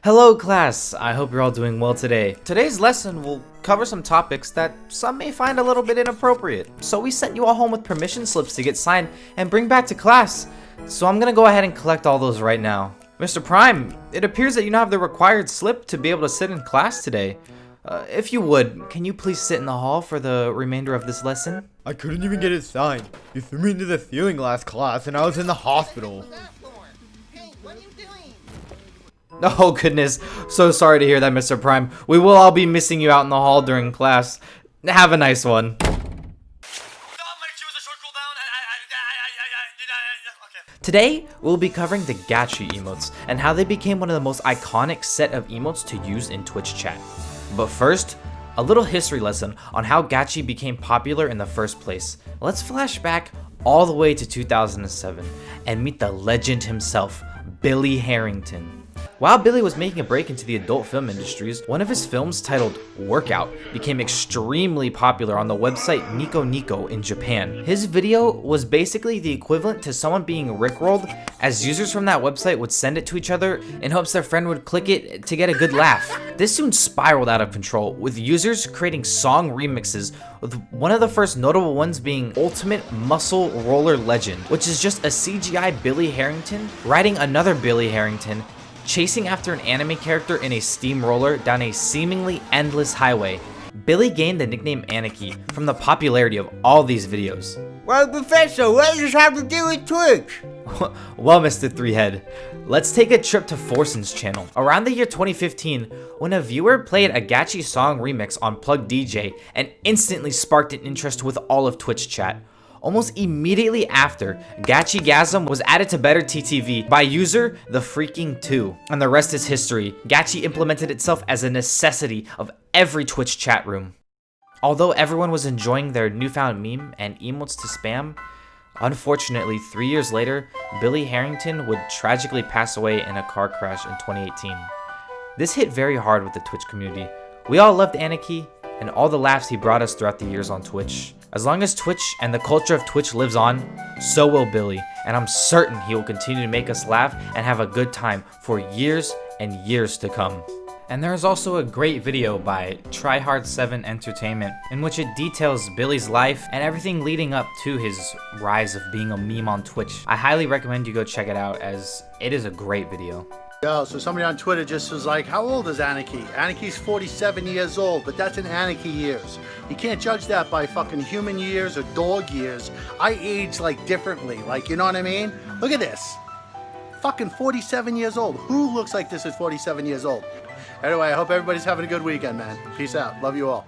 Hello class, I hope you're all doing well today. Today's lesson will cover some topics that some may find a little bit inappropriate. So we sent you all home with permission slips to get signed and bring back to class. So I'm gonna go ahead and collect all those right now. Mr. Prime, it appears that you don't have the required slip to be able to sit in class today. If you would, can you please sit in the hall for the remainder of this lesson? I couldn't even get it signed. You threw me into the ceiling last class and I was in the hospital. Oh goodness, so sorry to hear that, Mr. Prime. We will all be missing you out in the hall during class. Have a nice one. Today, we'll be covering the GACHI emotes and how they became one of the most iconic set of emotes to use in Twitch chat. But first, a little history lesson on how GACHI became popular in the first place. Let's flash back all the way to 2007 and meet the legend himself, Billy Herrington. While Billy was making a break into the adult film industries, one of his films titled Workout became extremely popular on the website Nico Nico in Japan. His video was basically the equivalent to someone being rickrolled, as users from that website would send it to each other in hopes their friend would click it to get a good laugh. This soon spiraled out of control, with users creating song remixes, with one of the first notable ones being Ultimate Muscle Roller Legend, which is just a CGI Billy Herrington riding another Billy Herrington, chasing after an anime character in a steamroller down a seemingly endless highway. Billy gained the nickname Anarchy from the popularity of all these videos. Well, Professor, what does this have to do with Twitch? Well, Mr. Threehead, let's take a trip to Forson's channel. Around the year 2015, when a viewer played a GACHI song remix on Plug DJ and instantly sparked an interest with all of Twitch chat. Almost immediately after, GACHI was added to Better TTV by user The Freaking 2, and the rest is history. GACHI implemented itself as a necessity of every Twitch chat room. Although everyone was enjoying their newfound meme and emotes to spam, unfortunately 3 years later, Billy Herrington would tragically pass away in a car crash in 2018. This hit very hard with the Twitch community. We all loved Anarchy and all the laughs he brought us throughout the years on Twitch. As long as Twitch and the culture of Twitch lives on, so will Billy, and I'm certain he will continue to make us laugh and have a good time for years and years to come. And there is also a great video by Tryhard7 Entertainment in which it details Billy's life and everything leading up to his rise of being a meme on Twitch. I highly recommend you go check it out, as it is a great video. Yo, so somebody on Twitter just was like, how old is Anarchy? Anarchy's 47 years old, but that's in Anarchy years. You can't judge that by fucking human years or dog years. I age like differently, like, you know what I mean? Look at this. Fucking 47 years old. Who looks like this is 47 years old? Anyway, I hope everybody's having a good weekend, man. Peace out. Love you all.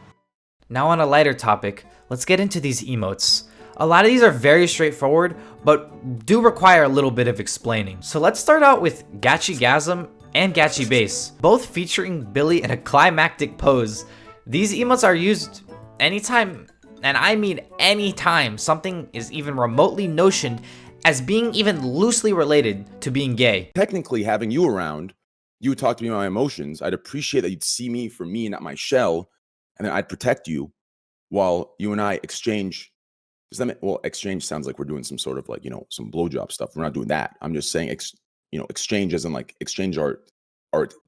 Now on a lighter topic, let's get into these emotes. A lot of these are very straightforward, but do require a little bit of explaining. So let's start out with GACHI and GACHI Bass, both featuring Billy in a climactic pose. These emotes are used anytime, and I mean anytime, something is even remotely notioned as being even loosely related to being gay. Technically, having you around, you would talk to me about my emotions. I'd appreciate that you'd see me for me, not my shell, and then I'd protect you while you and I exchange. Does that mean, well, exchange sounds like we're doing some sort of like, some blowjob stuff. We're not doing that. I'm just saying, exchange as in like exchange our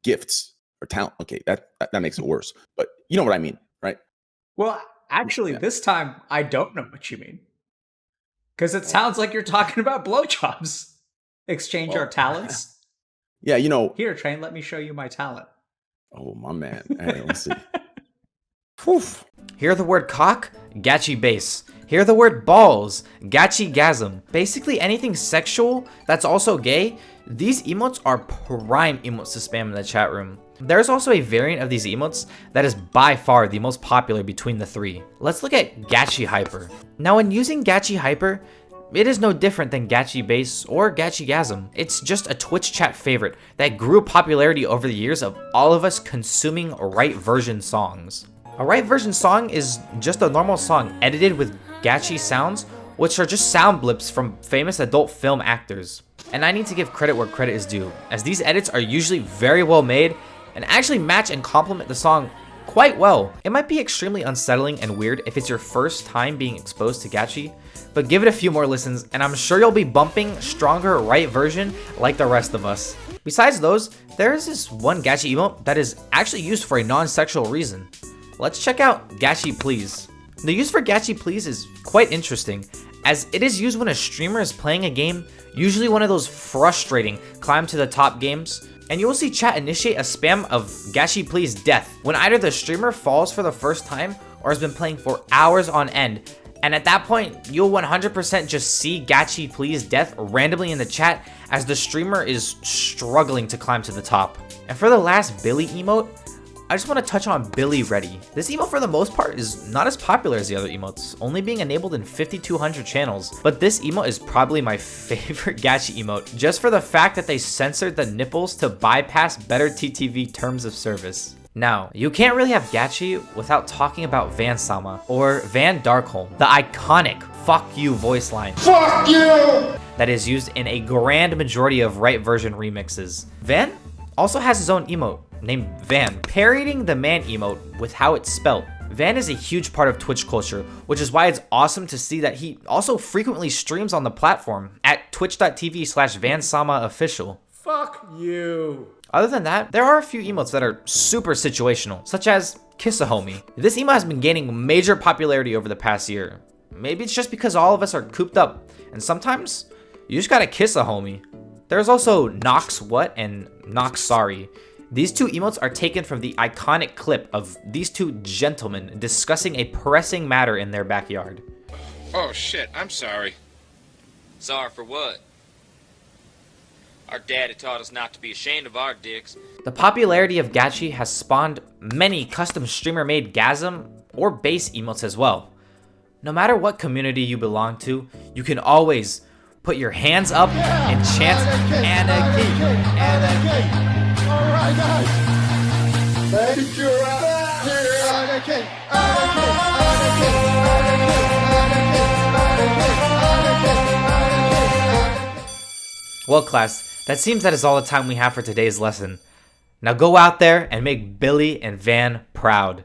gifts or talent. Okay, that makes it worse. But you know what I mean, right? Well, actually, This time I don't know what you mean, because it sounds like you're talking about blowjobs. Exchange our talents. Yeah, Here, Train, let me show you my talent. Oh, my man. Hey, let's see. Poof. Hear the word cock? GACHI Bass. Hear the word balls? GACHI. Basically anything sexual that's also gay, these emotes are prime emotes to spam in the chat room. There's also a variant of these emotes that is by far the most popular between the three. Let's look at GACHI Hyper. Now when using GACHI Hyper, it is no different than GACHI Bass or GACHI. It's just a Twitch chat favorite that grew popularity over the years of all of us consuming right version songs. A right version song is just a normal song edited with GACHI sounds, which are just sound blips from famous adult film actors. And I need to give credit where credit is due, as these edits are usually very well made and actually match and complement the song quite well. It might be extremely unsettling and weird if it's your first time being exposed to GACHI, but give it a few more listens and I'm sure you'll be bumping stronger right version like the rest of us. Besides those, there is this one gachi emote that is actually used for a non-sexual reason. Let's check out Gachi Please. The use for Gachi Please is quite interesting, as it is used when a streamer is playing a game, usually one of those frustrating climb to the top games, and you will see chat initiate a spam of Gachi Please death when either the streamer falls for the first time or has been playing for hours on end. And at that point, you'll 100% just see Gachi Please death randomly in the chat as the streamer is struggling to climb to the top. And for the last Billy emote, I just want to touch on Billy Ready. This emote for the most part is not as popular as the other emotes, only being enabled in 5,200 channels. But this emote is probably my favorite gachi emote, just for the fact that they censored the nipples to bypass better TTV terms of service. Now, you can't really have gachi without talking about Vansama, or Van Darkholme, the iconic "fuck you" voice line. Fuck you! That is used in a grand majority of right version remixes. Van also has his own emote, named Van, parodying the man emote with how it's spelt. Van is a huge part of Twitch culture, which is why it's awesome to see that he also frequently streams on the platform at twitch.tv/VansamaOfficial. Fuck you. Other than that, there are a few emotes that are super situational, such as Kiss a Homie. This emote has been gaining major popularity over the past year. Maybe it's just because all of us are cooped up, and sometimes you just gotta kiss a homie. There's also Knox What and Knox Sorry. These two emotes are taken from the iconic clip of these two gentlemen discussing a pressing matter in their backyard. Oh shit, I'm sorry. Sorry for what? Our daddy taught us not to be ashamed of our dicks. The popularity of gachi has spawned many custom streamer-made gasm or base emotes as well. No matter what community you belong to, you can always put your hands up and chant Anarchy, Anarchy. Alright guys, make sure Anarchy, Anarchy, Anarchy, Well, class, that seems that is all the time we have for today's lesson. Now go out there and make Billy and Van proud.